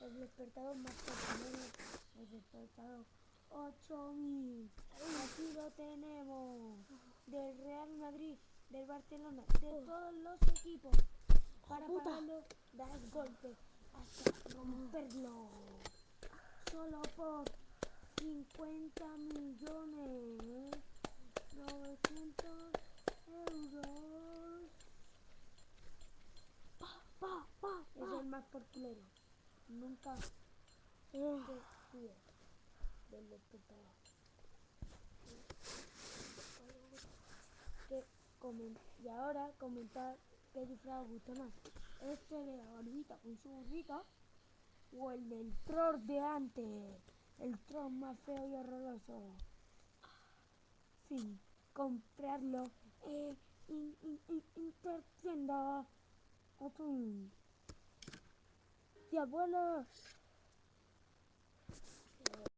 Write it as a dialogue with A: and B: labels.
A: el despertador más popular, el despertador 8000. Aquí lo tenemos. Del Real Madrid, del Barcelona, de todos los equipos. Para pagarlo, das golpes hasta romperlo. Solo por 50 millones 900 euros. Es el más porculero. Nunca te fíes del despertador. Y ahora comentar qué disfraz os gusta más. Este de la barbita con su burrito o el del troll de antes. El troll más feo y horroroso. Fin, comprarlo Intertienda Atún. Y abuelos.